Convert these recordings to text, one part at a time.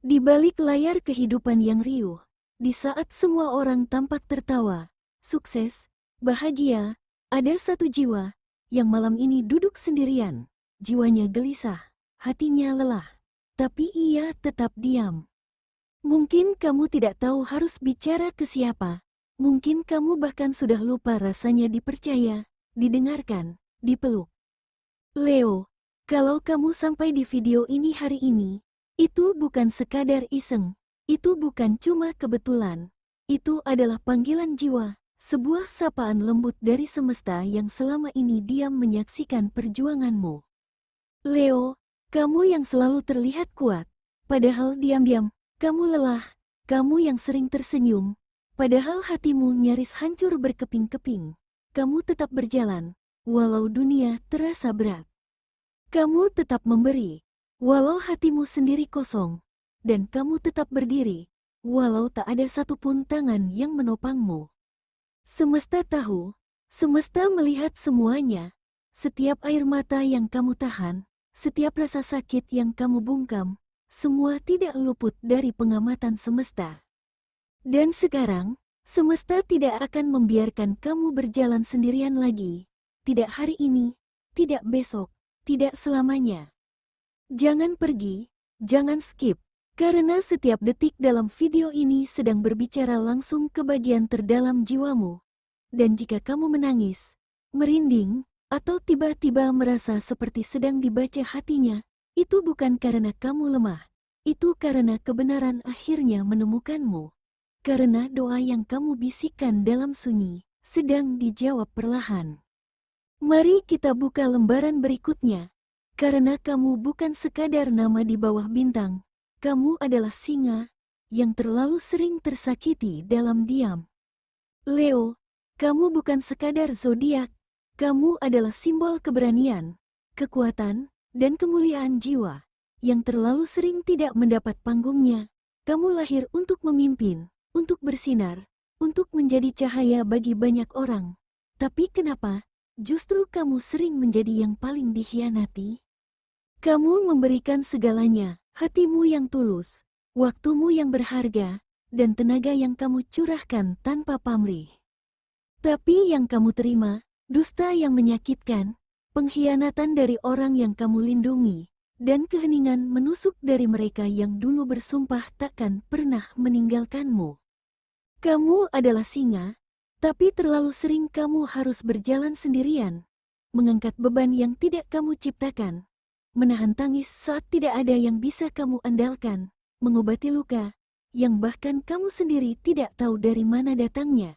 Di balik layar kehidupan yang riuh, di saat semua orang tampak tertawa, sukses, bahagia, ada satu jiwa yang malam ini duduk sendirian. Jiwanya gelisah, hatinya lelah, tapi ia tetap diam. Mungkin kamu tidak tahu harus bicara ke siapa. Mungkin kamu bahkan sudah lupa rasanya dipercaya, didengarkan, dipeluk. Leo, kalau kamu sampai di video ini hari ini, itu bukan sekadar iseng, itu bukan cuma kebetulan. Itu adalah panggilan jiwa, sebuah sapaan lembut dari semesta yang selama ini diam menyaksikan perjuanganmu. Leo, kamu yang selalu terlihat kuat, padahal diam-diam, kamu lelah, kamu yang sering tersenyum, padahal hatimu nyaris hancur berkeping-keping. Kamu tetap berjalan, walau dunia terasa berat. Kamu tetap memberi, walau hatimu sendiri kosong, dan kamu tetap berdiri, walau tak ada satupun tangan yang menopangmu. Semesta tahu, semesta melihat semuanya, setiap air mata yang kamu tahan, setiap rasa sakit yang kamu bungkam, semua tidak luput dari pengamatan semesta. Dan sekarang, semesta tidak akan membiarkan kamu berjalan sendirian lagi. Tidak hari ini, tidak besok, tidak selamanya. Jangan pergi, jangan skip, karena setiap detik dalam video ini sedang berbicara langsung ke bagian terdalam jiwamu. Dan jika kamu menangis, merinding, atau tiba-tiba merasa seperti sedang dibaca hatinya, itu bukan karena kamu lemah. Itu karena kebenaran akhirnya menemukanmu. Karena doa yang kamu bisikkan dalam sunyi, sedang dijawab perlahan. Mari kita buka lembaran berikutnya. Karena kamu bukan sekadar nama di bawah bintang. Kamu adalah singa, yang terlalu sering tersakiti dalam diam. Leo, kamu bukan sekadar zodiak. Kamu adalah simbol keberanian, kekuatan, dan kemuliaan jiwa yang terlalu sering tidak mendapat panggungnya. Kamu lahir untuk memimpin, untuk bersinar, untuk menjadi cahaya bagi banyak orang. Tapi kenapa justru kamu sering menjadi yang paling dikhianati? Kamu memberikan segalanya, hatimu yang tulus, waktumu yang berharga, dan tenaga yang kamu curahkan tanpa pamrih. Tapi yang kamu terima, dusta yang menyakitkan, pengkhianatan dari orang yang kamu lindungi, dan keheningan menusuk dari mereka yang dulu bersumpah takkan pernah meninggalkanmu. Kamu adalah singa, tapi terlalu sering kamu harus berjalan sendirian, mengangkat beban yang tidak kamu ciptakan, menahan tangis saat tidak ada yang bisa kamu andalkan, mengobati luka, yang bahkan kamu sendiri tidak tahu dari mana datangnya.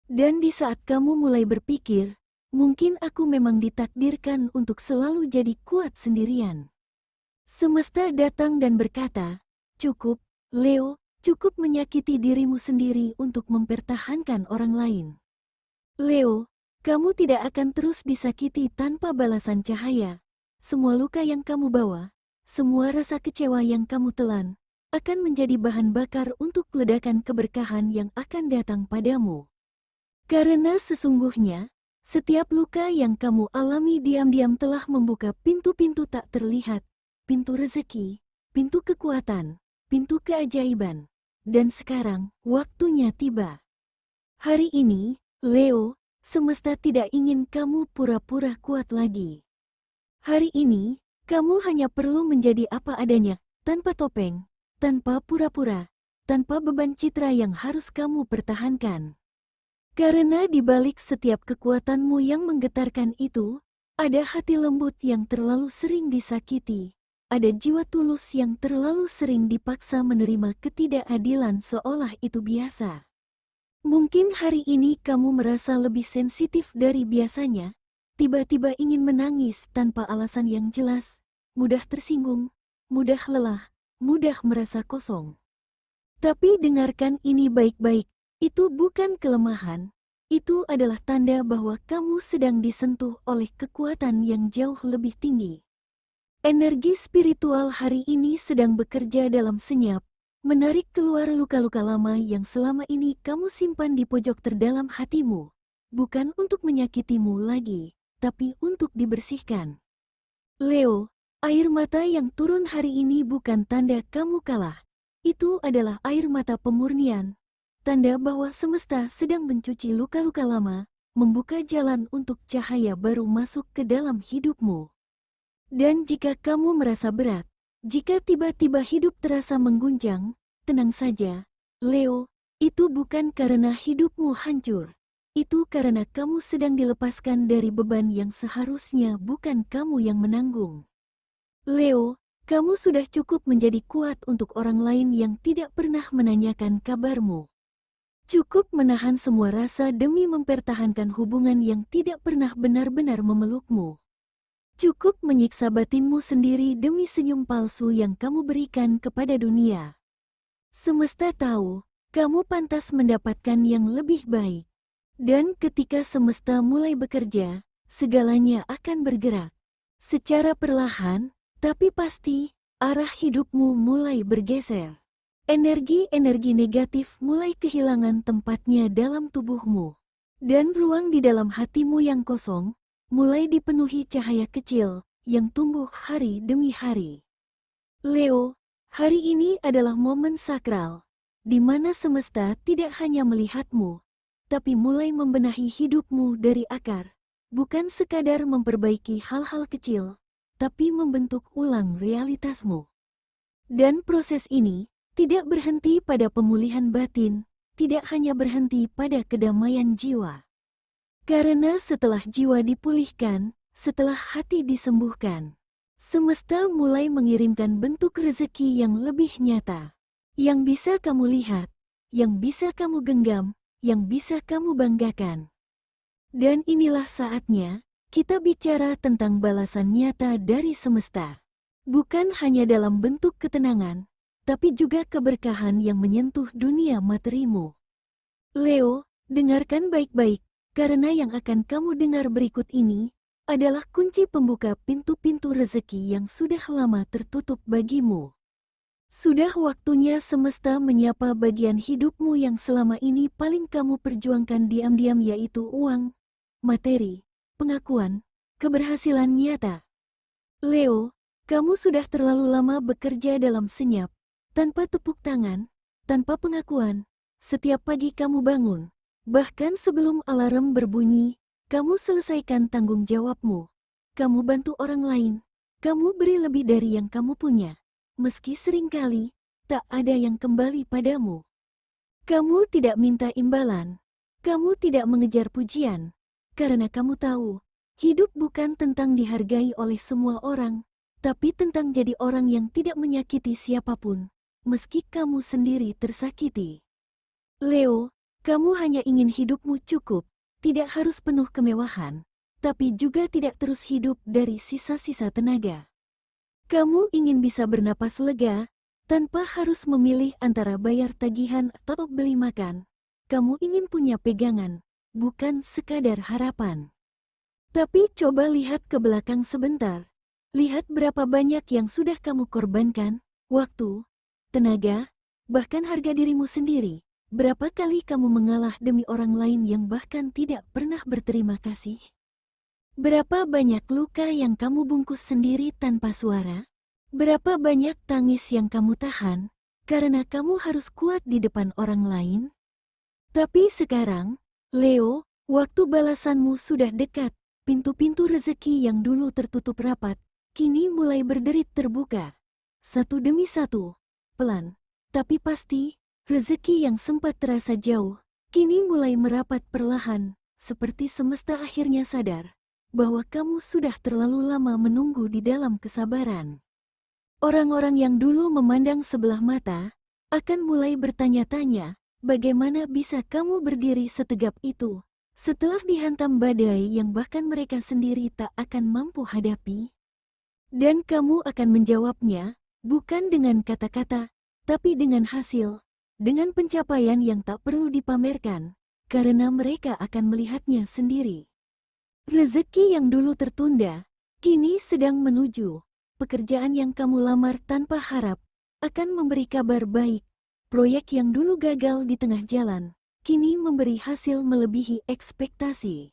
Dan di saat kamu mulai berpikir, mungkin aku memang ditakdirkan untuk selalu jadi kuat sendirian. Semesta datang dan berkata, cukup, Leo, cukup menyakiti dirimu sendiri untuk mempertahankan orang lain. Leo, kamu tidak akan terus disakiti tanpa balasan cahaya. Semua luka yang kamu bawa, semua rasa kecewa yang kamu telan, akan menjadi bahan bakar untuk ledakan keberkahan yang akan datang padamu. Karena sesungguhnya, setiap luka yang kamu alami diam-diam telah membuka pintu-pintu tak terlihat, pintu rezeki, pintu kekuatan, pintu keajaiban. Dan sekarang, waktunya tiba. Hari ini, Leo, semesta tidak ingin kamu pura-pura kuat lagi. Hari ini, kamu hanya perlu menjadi apa adanya, tanpa topeng, tanpa pura-pura, tanpa beban citra yang harus kamu pertahankan. Karena di balik setiap kekuatanmu yang menggetarkan itu, ada hati lembut yang terlalu sering disakiti, ada jiwa tulus yang terlalu sering dipaksa menerima ketidakadilan seolah itu biasa. Mungkin hari ini kamu merasa lebih sensitif dari biasanya, tiba-tiba ingin menangis tanpa alasan yang jelas, mudah tersinggung, mudah lelah, mudah merasa kosong. Tapi dengarkan ini baik-baik. Itu bukan kelemahan, itu adalah tanda bahwa kamu sedang disentuh oleh kekuatan yang jauh lebih tinggi. Energi spiritual hari ini sedang bekerja dalam senyap, menarik keluar luka-luka lama yang selama ini kamu simpan di pojok terdalam hatimu, bukan untuk menyakitimu lagi, tapi untuk dibersihkan. Leo, Air mata yang turun hari ini bukan tanda kamu kalah. Itu adalah air mata pemurnian. Tanda bahwa semesta sedang mencuci luka-luka lama, membuka jalan untuk cahaya baru masuk ke dalam hidupmu. Dan jika kamu merasa berat, jika tiba-tiba hidup terasa mengguncang, tenang saja, Leo, itu bukan karena hidupmu hancur. Itu karena kamu sedang dilepaskan dari beban yang seharusnya bukan kamu yang menanggung. Leo, kamu sudah cukup menjadi kuat untuk orang lain yang tidak pernah menanyakan kabarmu. Cukup menahan semua rasa demi mempertahankan hubungan yang tidak pernah benar-benar memelukmu. Cukup menyiksa batinmu sendiri demi senyum palsu yang kamu berikan kepada dunia. Semesta tahu, kamu pantas mendapatkan yang lebih baik. Dan ketika semesta mulai bekerja, segalanya akan bergerak. Secara perlahan, tapi pasti, arah hidupmu mulai bergeser. Energi-energi negatif mulai kehilangan tempatnya dalam tubuhmu. Dan ruang di dalam hatimu yang kosong, mulai dipenuhi cahaya kecil, yang tumbuh hari demi hari. Leo, hari ini adalah momen sakral, di mana semesta tidak hanya melihatmu, tapi mulai membenahi hidupmu dari akar, bukan sekadar memperbaiki hal-hal kecil, tapi membentuk ulang realitasmu. Dan proses ini tidak berhenti pada pemulihan batin, tidak hanya berhenti pada kedamaian jiwa. Karena setelah jiwa dipulihkan, setelah hati disembuhkan, semesta mulai mengirimkan bentuk rezeki yang lebih nyata, yang bisa kamu lihat, yang bisa kamu genggam, yang bisa kamu banggakan. Dan inilah saatnya kita bicara tentang balasan nyata dari semesta. Bukan hanya dalam bentuk ketenangan, tapi juga keberkahan yang menyentuh dunia materimu. Leo, dengarkan baik-baik, karena yang akan kamu dengar berikut ini adalah kunci pembuka pintu-pintu rezeki yang sudah lama tertutup bagimu. Sudah waktunya semesta menyapa bagian hidupmu yang selama ini paling kamu perjuangkan diam-diam, yaitu uang, materi, pengakuan, keberhasilan nyata. Leo, kamu sudah terlalu lama bekerja dalam senyap, tanpa tepuk tangan, tanpa pengakuan. Setiap pagi kamu bangun, bahkan sebelum alarm berbunyi, kamu selesaikan tanggung jawabmu. Kamu bantu orang lain, kamu beri lebih dari yang kamu punya, meski seringkali tak ada yang kembali padamu. Kamu tidak minta imbalan, kamu tidak mengejar pujian, karena kamu tahu, hidup bukan tentang dihargai oleh semua orang, tapi tentang jadi orang yang tidak menyakiti siapapun, meski kamu sendiri tersakiti. Leo, kamu hanya ingin hidupmu cukup, tidak harus penuh kemewahan, tapi juga tidak terus hidup dari sisa-sisa tenaga. Kamu ingin bisa bernapas lega, tanpa harus memilih antara bayar tagihan atau beli makan. Kamu ingin punya pegangan, bukan sekadar harapan. Tapi coba lihat ke belakang sebentar. Lihat berapa banyak yang sudah kamu korbankan, waktu, tenaga, bahkan harga dirimu sendiri. Berapa kali kamu mengalah demi orang lain yang bahkan tidak pernah berterima kasih? Berapa banyak luka yang kamu bungkus sendiri tanpa suara? Berapa banyak tangis yang kamu tahan, karena kamu harus kuat di depan orang lain? Tapi sekarang, Leo, waktu balasanmu sudah dekat. Pintu-pintu rezeki yang dulu tertutup rapat, kini mulai berderit terbuka. Satu demi satu, pelan, tapi pasti, rezeki yang sempat terasa jauh, kini mulai merapat perlahan, seperti semesta akhirnya sadar bahwa kamu sudah terlalu lama menunggu di dalam kesabaran. Orang-orang yang dulu memandang sebelah mata, akan mulai bertanya-tanya, bagaimana bisa kamu berdiri setegap itu, setelah dihantam badai yang bahkan mereka sendiri tak akan mampu hadapi? Dan kamu akan menjawabnya, bukan dengan kata-kata, tapi dengan hasil, dengan pencapaian yang tak perlu dipamerkan, karena mereka akan melihatnya sendiri. Rezeki yang dulu tertunda, kini sedang menuju. Pekerjaan yang kamu lamar tanpa harap, akan memberi kabar baik. Proyek yang dulu gagal di tengah jalan, kini memberi hasil melebihi ekspektasi.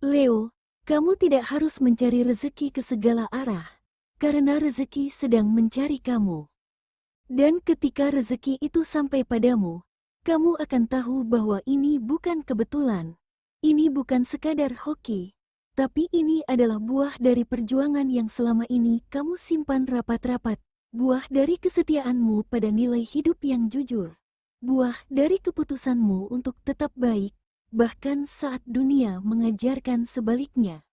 Leo, kamu tidak harus mencari rezeki ke segala arah. karena rezeki sedang mencari kamu. Dan ketika rezeki itu sampai padamu, kamu akan tahu bahwa ini bukan kebetulan. Ini bukan sekadar hoki, tapi ini adalah buah dari perjuangan yang selama ini kamu simpan rapat-rapat, buah dari kesetiaanmu pada nilai hidup yang jujur, buah dari keputusanmu untuk tetap baik, bahkan saat dunia mengajarkan sebaliknya.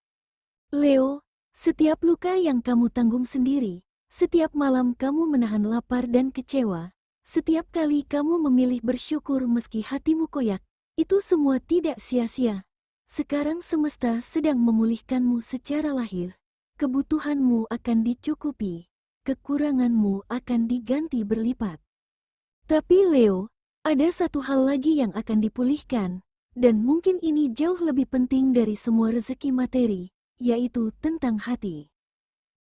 Leo, setiap luka yang kamu tanggung sendiri, setiap malam kamu menahan lapar dan kecewa, setiap kali kamu memilih bersyukur meski hatimu koyak, itu semua tidak sia-sia. Sekarang semesta sedang memulihkanmu secara lahir. Kebutuhanmu akan dicukupi, kekuranganmu akan diganti berlipat. Tapi Leo, ada satu hal lagi yang akan dipulihkan, dan mungkin ini jauh lebih penting dari semua rezeki materi, yaitu tentang hati.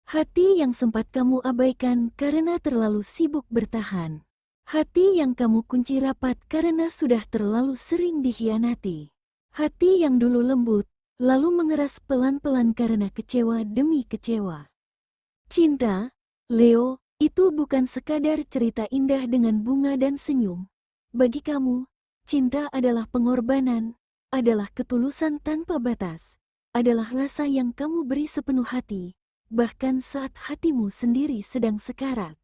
Hati yang sempat kamu abaikan karena terlalu sibuk bertahan. Hati yang kamu kunci rapat karena sudah terlalu sering dikhianati. Hati yang dulu lembut, lalu mengeras pelan-pelan karena kecewa demi kecewa. Cinta, Leo, itu bukan sekadar cerita indah dengan bunga dan senyum. Bagi kamu, cinta adalah pengorbanan, adalah ketulusan tanpa batas, adalah rasa yang kamu beri sepenuh hati, bahkan saat hatimu sendiri sedang sekarat.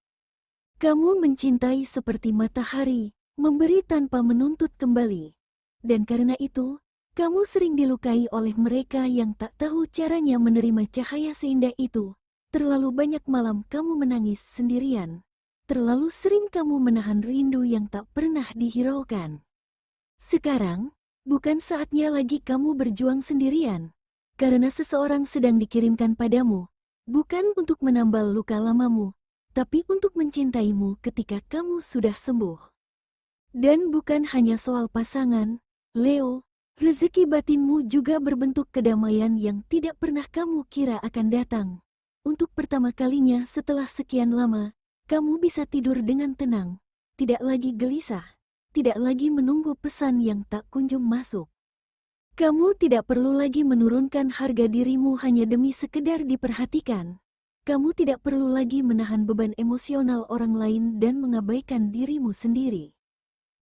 Kamu mencintai seperti matahari, memberi tanpa menuntut kembali. Dan karena itu, kamu sering dilukai oleh mereka yang tak tahu caranya menerima cahaya seindah itu. Terlalu banyak malam kamu menangis sendirian. Terlalu sering kamu menahan rindu yang tak pernah dihiraukan. Sekarang, bukan saatnya lagi kamu berjuang sendirian. Karena seseorang sedang dikirimkan padamu, bukan untuk menambal luka lamamu, tapi untuk mencintaimu ketika kamu sudah sembuh. Dan bukan hanya soal pasangan, Leo, rezeki batinmu juga berbentuk kedamaian yang tidak pernah kamu kira akan datang. Untuk pertama kalinya setelah sekian lama, kamu bisa tidur dengan tenang, tidak lagi gelisah, tidak lagi menunggu pesan yang tak kunjung masuk. Kamu tidak perlu lagi menurunkan harga dirimu hanya demi sekedar diperhatikan. Kamu tidak perlu lagi menahan beban emosional orang lain dan mengabaikan dirimu sendiri.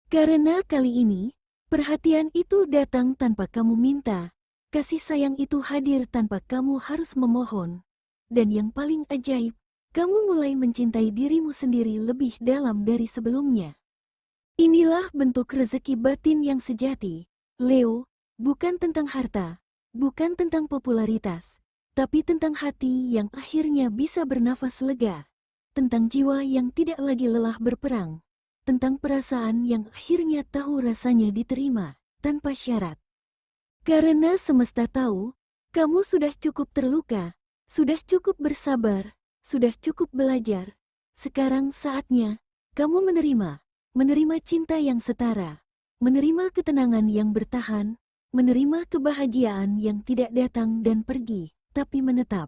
Karena kali ini, perhatian itu datang tanpa kamu minta, kasih sayang itu hadir tanpa kamu harus memohon. Dan yang paling ajaib, kamu mulai mencintai dirimu sendiri lebih dalam dari sebelumnya. Inilah bentuk rezeki batin yang sejati, Leo. Bukan tentang harta, bukan tentang popularitas, tapi tentang hati yang akhirnya bisa bernafas lega, tentang jiwa yang tidak lagi lelah berperang, tentang perasaan yang akhirnya tahu rasanya diterima, tanpa syarat. Karena semesta tahu, kamu sudah cukup terluka, sudah cukup bersabar, sudah cukup belajar. Sekarang saatnya, kamu menerima cinta yang setara, menerima ketenangan yang bertahan, menerima kebahagiaan yang tidak datang dan pergi, tapi menetap.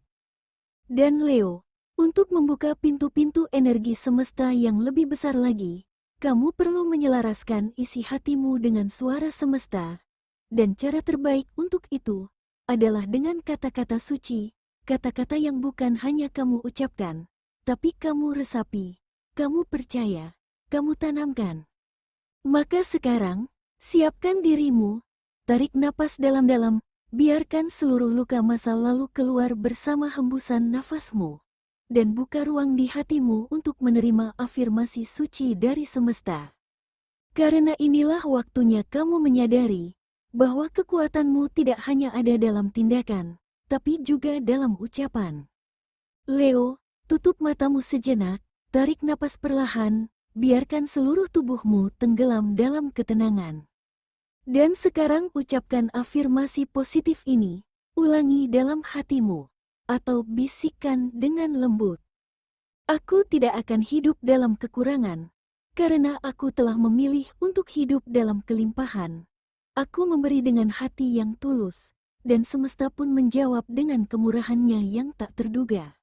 Dan Leo, untuk membuka pintu-pintu energi semesta yang lebih besar lagi, kamu perlu menyelaraskan isi hatimu dengan suara semesta. Dan cara terbaik untuk itu adalah dengan kata-kata suci, kata-kata yang bukan hanya kamu ucapkan, tapi kamu resapi, kamu percaya, kamu tanamkan. Maka sekarang, siapkan dirimu. Tarik napas dalam-dalam, biarkan seluruh luka masa lalu keluar bersama hembusan nafasmu. Dan buka ruang di hatimu untuk menerima afirmasi suci dari semesta. Karena inilah waktunya kamu menyadari bahwa kekuatanmu tidak hanya ada dalam tindakan, tapi juga dalam ucapan. Leo, tutup matamu sejenak, tarik napas perlahan, biarkan seluruh tubuhmu tenggelam dalam ketenangan. Dan sekarang ucapkan afirmasi positif ini, ulangi dalam hatimu, atau bisikan dengan lembut. Aku tidak akan hidup dalam kekurangan, karena aku telah memilih untuk hidup dalam kelimpahan. Aku memberi dengan hati yang tulus, dan semesta pun menjawab dengan kemurahannya yang tak terduga.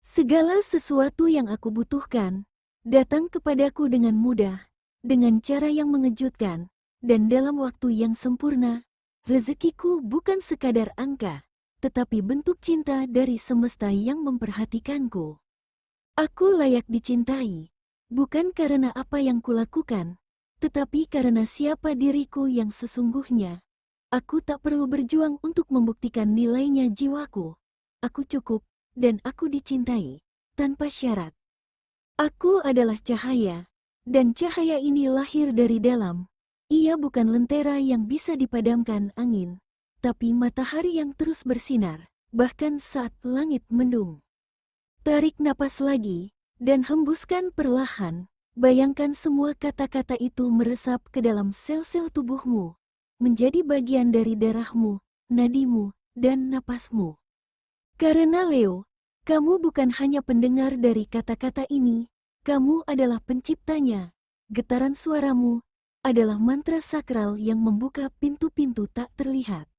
Segala sesuatu yang aku butuhkan, datang kepadaku dengan mudah, dengan cara yang mengejutkan, dan dalam waktu yang sempurna. Rezekiku bukan sekadar angka, tetapi bentuk cinta dari semesta yang memperhatikanku. Aku layak dicintai, bukan karena apa yang kulakukan, tetapi karena siapa diriku yang sesungguhnya. Aku tak perlu berjuang untuk membuktikan nilainya jiwaku. Aku cukup, dan aku dicintai, tanpa syarat. Aku adalah cahaya, dan cahaya ini lahir dari dalam. Ia bukan lentera yang bisa dipadamkan angin, tapi matahari yang terus bersinar, bahkan saat langit mendung. Tarik napas lagi, dan hembuskan perlahan. Bayangkan semua kata-kata itu meresap ke dalam sel-sel tubuhmu, menjadi bagian dari darahmu, nadimu, dan napasmu. Karena Leo, kamu bukan hanya pendengar dari kata-kata ini, kamu adalah penciptanya. Getaran suaramu adalah mantra sakral yang membuka pintu-pintu tak terlihat.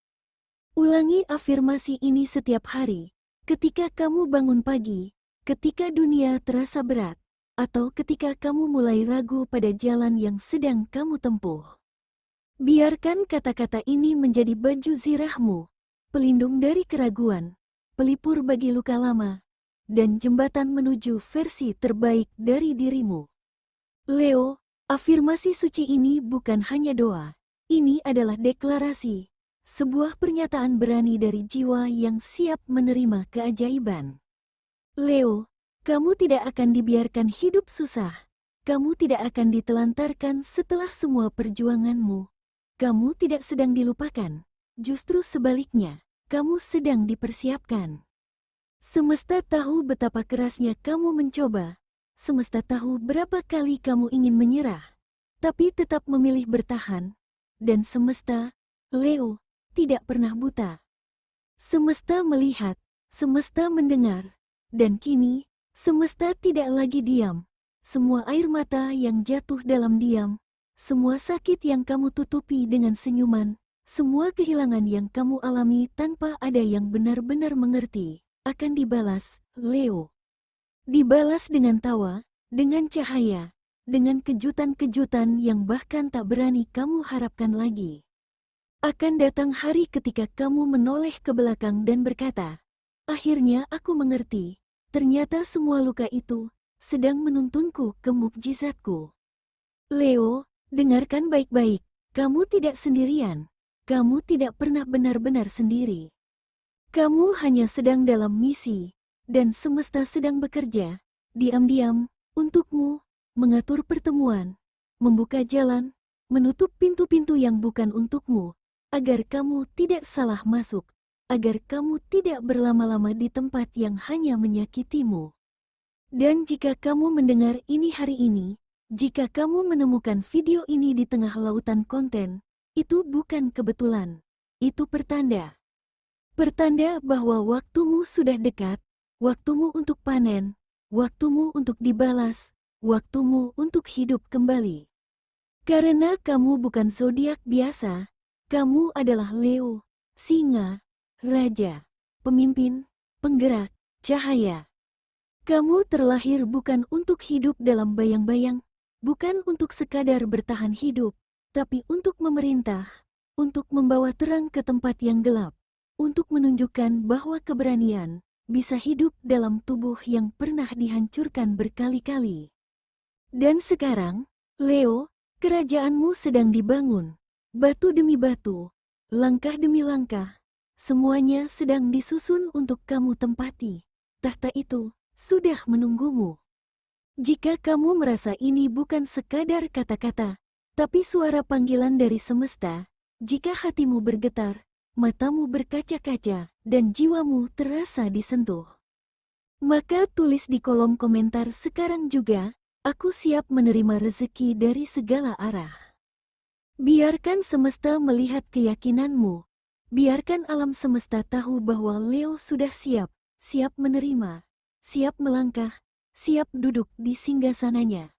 Ulangi afirmasi ini setiap hari, ketika kamu bangun pagi, ketika dunia terasa berat, atau ketika kamu mulai ragu pada jalan yang sedang kamu tempuh. Biarkan kata-kata ini menjadi baju zirahmu, pelindung dari keraguan, pelipur bagi luka lama, dan jembatan menuju versi terbaik dari dirimu. Leo, afirmasi suci ini bukan hanya doa, ini adalah deklarasi, sebuah pernyataan berani dari jiwa yang siap menerima keajaiban. Leo, kamu tidak akan dibiarkan hidup susah, kamu tidak akan ditelantarkan setelah semua perjuanganmu, kamu tidak sedang dilupakan, justru sebaliknya. Kamu sedang dipersiapkan. Semesta tahu betapa kerasnya kamu mencoba. Semesta tahu berapa kali kamu ingin menyerah, tapi tetap memilih bertahan. Dan semesta, Leo, tidak pernah buta. Semesta melihat, semesta mendengar, dan kini, semesta tidak lagi diam. Semua air mata yang jatuh dalam diam, semua sakit yang kamu tutupi dengan senyuman, semua kehilangan yang kamu alami tanpa ada yang benar-benar mengerti, akan dibalas, Leo. Dibalas dengan tawa, dengan cahaya, dengan kejutan-kejutan yang bahkan tak berani kamu harapkan lagi. Akan datang hari ketika kamu menoleh ke belakang dan berkata, akhirnya aku mengerti, ternyata semua luka itu sedang menuntunku ke mukjizatku. Leo, dengarkan baik-baik, kamu tidak sendirian. Kamu tidak pernah benar-benar sendiri. Kamu hanya sedang dalam misi, dan semesta sedang bekerja, diam-diam, untukmu, mengatur pertemuan, membuka jalan, menutup pintu-pintu yang bukan untukmu, agar kamu tidak salah masuk, agar kamu tidak berlama-lama di tempat yang hanya menyakitimu. Dan jika kamu mendengar ini hari ini, jika kamu menemukan video ini di tengah lautan konten, itu bukan kebetulan, itu pertanda. Pertanda bahwa waktumu sudah dekat, waktumu untuk panen, waktumu untuk dibalas, waktumu untuk hidup kembali. Karena kamu bukan zodiak biasa, kamu adalah Leo, singa, raja, pemimpin, penggerak, cahaya. Kamu terlahir bukan untuk hidup dalam bayang-bayang, bukan untuk sekadar bertahan hidup, tapi untuk memerintah, untuk membawa terang ke tempat yang gelap, untuk menunjukkan bahwa keberanian bisa hidup dalam tubuh yang pernah dihancurkan berkali-kali. Dan sekarang, Leo, kerajaanmu sedang dibangun, batu demi batu, langkah demi langkah, semuanya sedang disusun untuk kamu tempati. Tahta itu sudah menunggumu. Jika kamu merasa ini bukan sekadar kata-kata, tapi suara panggilan dari semesta, jika hatimu bergetar, matamu berkaca-kaca, dan jiwamu terasa disentuh, maka tulis di kolom komentar sekarang juga, aku siap menerima rezeki dari segala arah. Biarkan semesta melihat keyakinanmu. Biarkan alam semesta tahu bahwa Leo sudah siap, siap menerima, siap melangkah, siap duduk di singgasananya.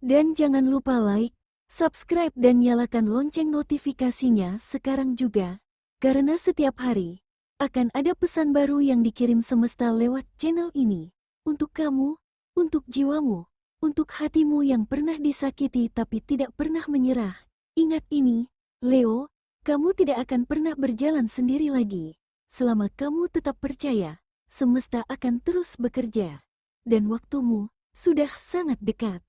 Dan jangan lupa like, subscribe dan nyalakan lonceng notifikasinya sekarang juga, karena setiap hari akan ada pesan baru yang dikirim semesta lewat channel ini, untuk kamu, untuk jiwamu, untuk hatimu yang pernah disakiti tapi tidak pernah menyerah. Ingat ini, Leo, kamu tidak akan pernah berjalan sendiri lagi. Selama kamu tetap percaya, semesta akan terus bekerja. Dan waktumu sudah sangat dekat.